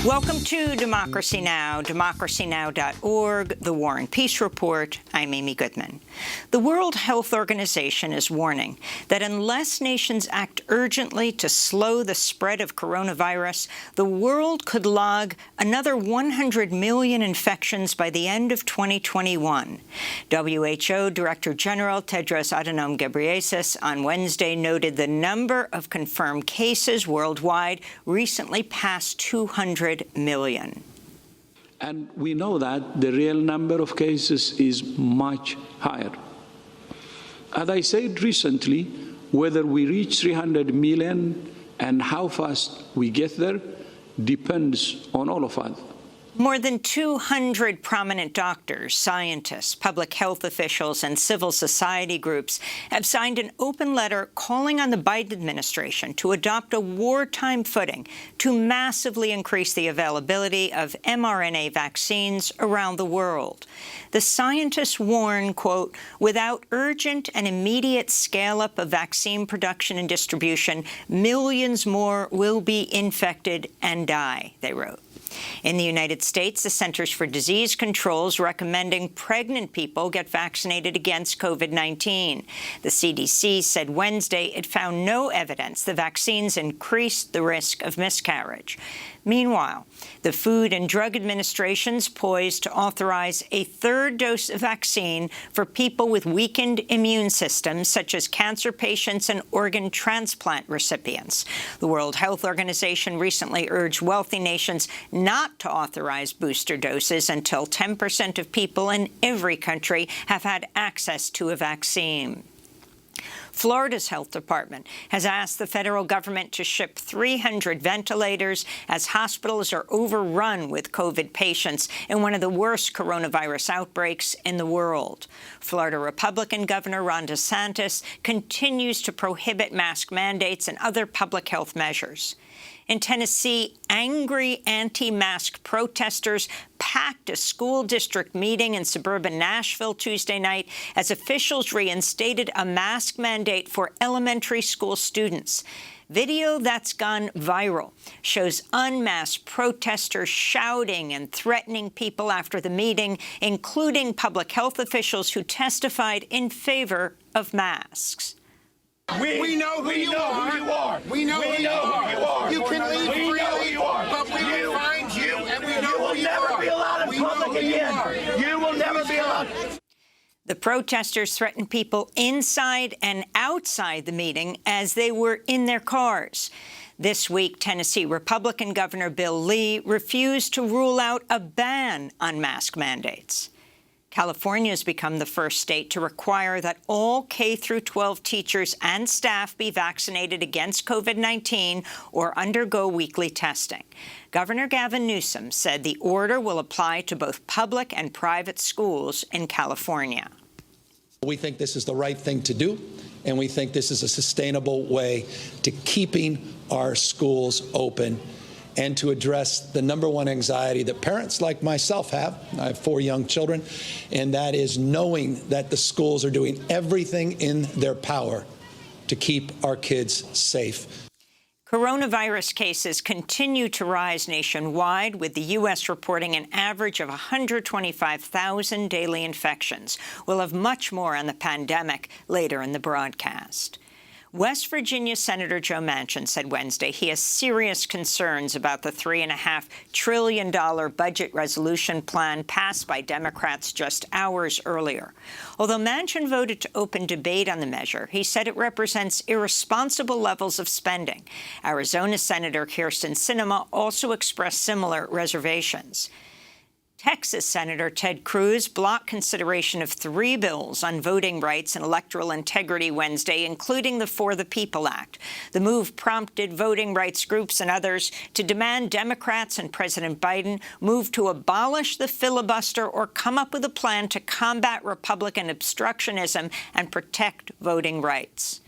Welcome to Democracy Now!, democracynow.org, The War and Peace Report. I'm Amy Goodman. The World Health Organization is warning that unless nations act urgently to slow the spread of coronavirus, the world could log another 100 million infections by the end of 2021. WHO Director General Tedros Adhanom Ghebreyesus on Wednesday noted the number of confirmed cases worldwide recently passed 200 million. And we know that the real number of cases is much higher. As I said recently, whether we reach 300 million and how fast we get there depends on all of us. More than 200 prominent doctors, scientists, public health officials, and civil society groups have signed an open letter calling on the Biden administration to adopt a wartime footing to massively increase the availability of mRNA vaccines around the world. The scientists warn, quote, without urgent and immediate scale-up of vaccine production and distribution, millions more will be infected and die, they wrote. In the United States, the Centers for Disease Control is recommending pregnant people get vaccinated against COVID-19. The CDC said Wednesday it found no evidence the vaccines increased the risk of miscarriage. Meanwhile, the Food and Drug Administration's poised to authorize a third dose of vaccine for people with weakened immune systems, such as cancer patients and organ transplant recipients. The World Health Organization recently urged wealthy nations not to authorize booster doses until 10% of people in every country have had access to a vaccine. Florida's health department has asked the federal government to ship 300 ventilators as hospitals are overrun with COVID patients in one of the worst coronavirus outbreaks in the world. Florida Republican Governor Ron DeSantis continues to prohibit mask mandates and other public health measures. In Tennessee, angry anti-mask protesters packed a school district meeting in suburban Nashville Tuesday night as officials reinstated a mask mandate for elementary school students. Video that's gone viral shows unmasked protesters shouting and threatening people after the meeting, including public health officials who testified in favor of masks. We know who you are. We know who you are. You can leave freely, but we will find you, and we know who you are. You will never be allowed in public again. You will never be allowed. The protesters threatened people inside and outside the meeting as they were in their cars. This week, Tennessee Republican Governor Bill Lee refused to rule out a ban on mask mandates. California has become the first state to require that all K-12 teachers and staff be vaccinated against COVID-19 or undergo weekly testing. Governor Gavin Newsom said the order will apply to both public and private schools in California. We think this is the right thing to do, and we think this is a sustainable way to keeping our schools open and to address the number one anxiety that parents like myself have. I have 4 young children, and that is knowing that the schools are doing everything in their power to keep our kids safe. Coronavirus cases continue to rise nationwide, with the U.S. reporting an average of 125,000 daily infections. We'll have much more on the pandemic later in the broadcast. West Virginia Senator Joe Manchin said Wednesday he has serious concerns about the $3.5 trillion budget resolution plan passed by Democrats just hours earlier. Although Manchin voted to open debate on the measure, he said it represents irresponsible levels of spending. Arizona Senator Kyrsten Sinema also expressed similar reservations. Texas Senator Ted Cruz blocked consideration of 3 bills on voting rights and electoral integrity Wednesday, including the For the People Act. The move prompted voting rights groups and others to demand Democrats and President Biden move to abolish the filibuster or come up with a plan to combat Republican obstructionism and protect voting rights.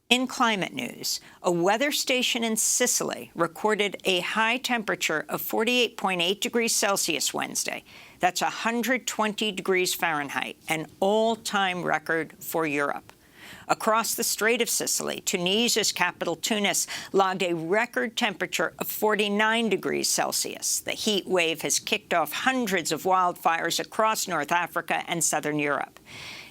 In climate news, a weather station in Sicily recorded a high temperature of 48.8 degrees Celsius Wednesday. That's 120 degrees Fahrenheit, an all-time record for Europe. Across the Strait of Sicily, Tunisia's capital Tunis logged a record temperature of 49 degrees Celsius. The heat wave has kicked off hundreds of wildfires across North Africa and southern Europe.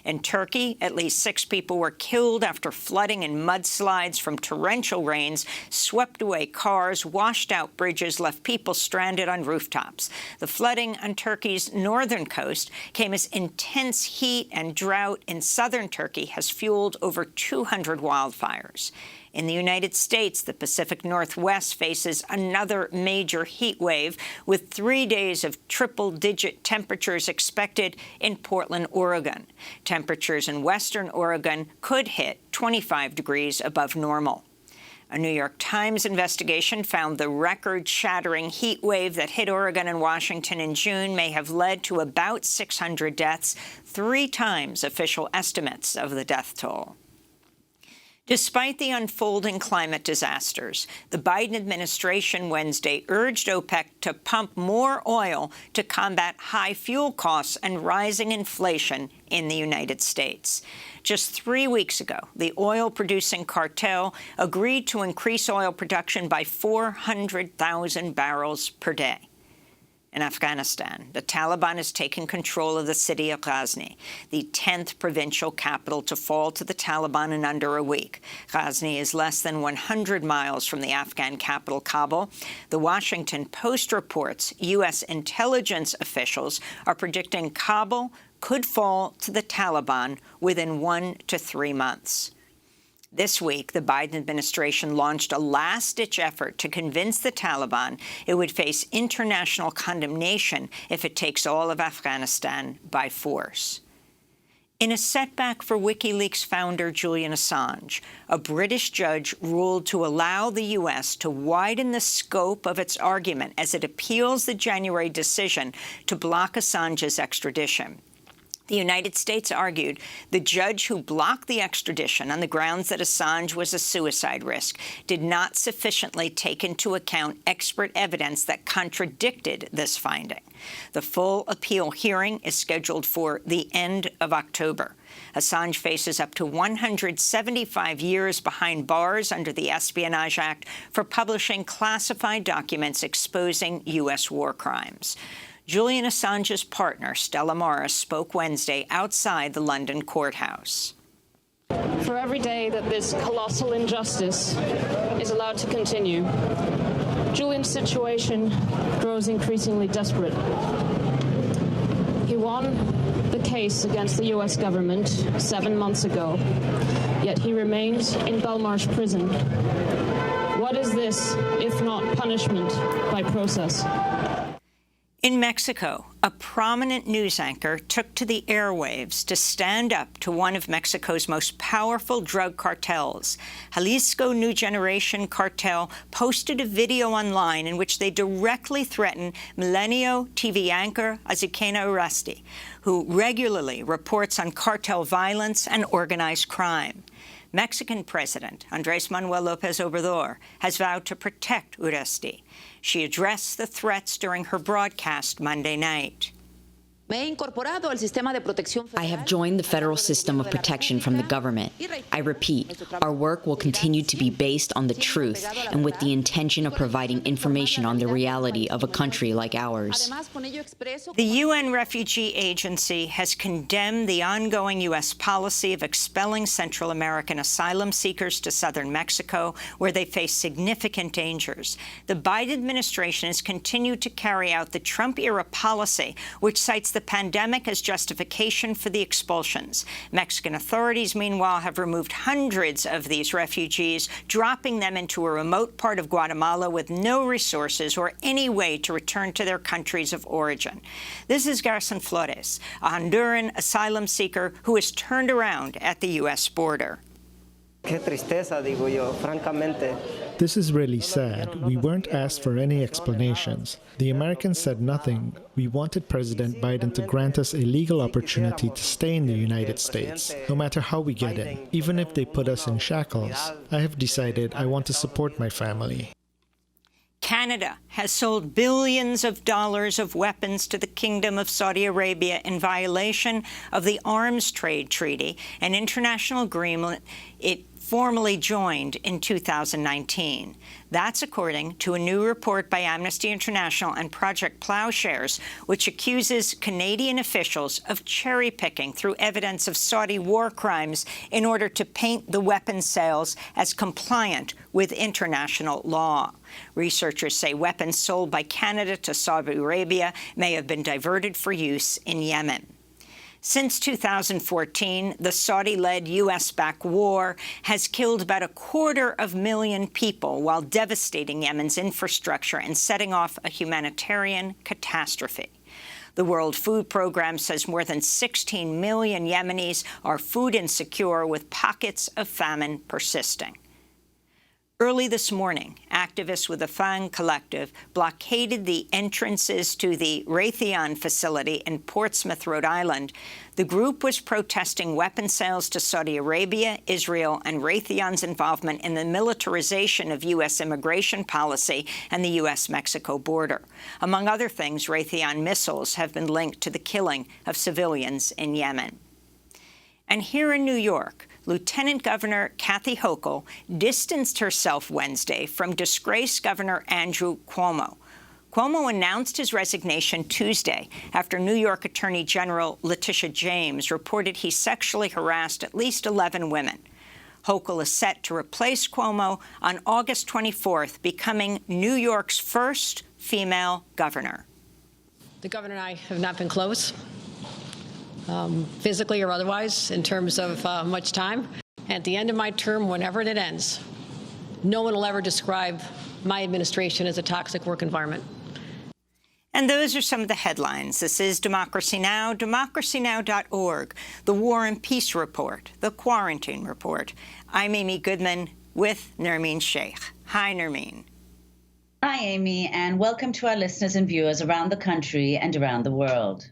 In Turkey, at least 6 people were killed after flooding and mudslides from torrential rains swept away cars, washed out bridges, left people stranded on rooftops. The flooding on Turkey's northern coast came as intense heat and drought in southern Turkey has fueled over 200 wildfires. In the United States, the Pacific Northwest faces another major heat wave, with 3 days of triple-digit temperatures expected in Portland, Oregon. Temperatures in western Oregon could hit 25 degrees above normal. A New York Times investigation found the record-shattering heat wave that hit Oregon and Washington in June may have led to about 600 deaths, 3 times official estimates of the death toll. Despite the unfolding climate disasters, the Biden administration Wednesday urged OPEC to pump more oil to combat high fuel costs and rising inflation in the United States. Just 3 weeks ago, the oil-producing cartel agreed to increase oil production by 400,000 barrels per day. In Afghanistan, the Taliban has taken control of the city of Ghazni, the 10th provincial capital to fall to the Taliban in under a week. Ghazni is less than 100 miles from the Afghan capital, Kabul. The Washington Post reports U.S. intelligence officials are predicting Kabul could fall to the Taliban within 1 to 3 months. This week, the Biden administration launched a last-ditch effort to convince the Taliban it would face international condemnation if it takes all of Afghanistan by force. In a setback for WikiLeaks founder Julian Assange, a British judge ruled to allow the U.S. to widen the scope of its argument as it appeals the January decision to block Assange's extradition. The United States argued the judge who blocked the extradition on the grounds that Assange was a suicide risk did not sufficiently take into account expert evidence that contradicted this finding. The full appeal hearing is scheduled for the end of October. Assange faces up to 175 years behind bars under the Espionage Act for publishing classified documents exposing U.S. war crimes. Julian Assange's partner, Stella Morris, spoke Wednesday outside the London courthouse. For every day that this colossal injustice is allowed to continue, Julian's situation grows increasingly desperate. He won the case against the U.S. government 7 months ago, yet he remains in Belmarsh prison. What is this, if not punishment by process? In Mexico, a prominent news anchor took to the airwaves to stand up to one of Mexico's most powerful drug cartels. Jalisco New Generation Cartel posted a video online in which they directly threaten Milenio TV anchor Azucena Urasti, who regularly reports on cartel violence and organized crime. Mexican President Andrés Manuel López Obrador has vowed to protect Urasti. She addressed the threats during her broadcast Monday night. I have joined the federal system of protection from the government. I repeat, our work will continue to be based on the truth and with the intention of providing information on the reality of a country like ours. The UN Refugee Agency has condemned the ongoing U.S. policy of expelling Central American asylum seekers to southern Mexico, where they face significant dangers. The Biden administration has continued to carry out the Trump-era policy, which cites the pandemic as justification for the expulsions. Mexican authorities, meanwhile, have removed hundreds of these refugees, dropping them into a remote part of Guatemala with no resources or any way to return to their countries of origin. This is Garson Flores, a Honduran asylum seeker who is turned around at the U.S. border. Qué tristeza, digo yo, francamente. This is really sad. We weren't asked for any explanations. The Americans said nothing. We wanted President Biden to grant us a legal opportunity to stay in the United States, no matter how we get in, even if they put us in shackles. I have decided I want to support my family. Canada has sold billions of dollars of weapons to the Kingdom of Saudi Arabia in violation of the Arms Trade Treaty, an international agreement it formally joined in 2019. That's according to a new report by Amnesty International and Project Plowshares, which accuses Canadian officials of cherry-picking through evidence of Saudi war crimes in order to paint the weapons sales as compliant with international law. Researchers say weapons sold by Canada to Saudi Arabia may have been diverted for use in Yemen. Since 2014, the Saudi-led U.S.-backed war has killed about 250,000 people while devastating Yemen's infrastructure and setting off a humanitarian catastrophe. The World Food Programme says more than 16 million Yemenis are food insecure, with pockets of famine persisting. Early this morning, activists with the FANG Collective blockaded the entrances to the Raytheon facility in Portsmouth, Rhode Island. The group was protesting weapon sales to Saudi Arabia, Israel, and Raytheon's involvement in the militarization of U.S. immigration policy and the U.S.-Mexico border. Among other things, Raytheon missiles have been linked to the killing of civilians in Yemen. And here in New York, Lieutenant Governor Kathy Hochul distanced herself Wednesday from disgraced Governor Andrew Cuomo. Cuomo announced his resignation Tuesday after New York Attorney General Letitia James reported he sexually harassed at least 11 women. Hochul is set to replace Cuomo on August 24th, becoming New York's first female governor. The governor and I have not been close. Physically or otherwise, in terms of much time. At the end of my term, whenever it ends, no one will ever describe my administration as a toxic work environment. And those are some of the headlines. This is Democracy Now!, democracynow.org, the War and Peace Report, the Quarantine Report. I'm Amy Goodman with Nermeen Sheikh. Hi, Nermeen. Hi, Amy, and welcome to our listeners and viewers around the country and around the world.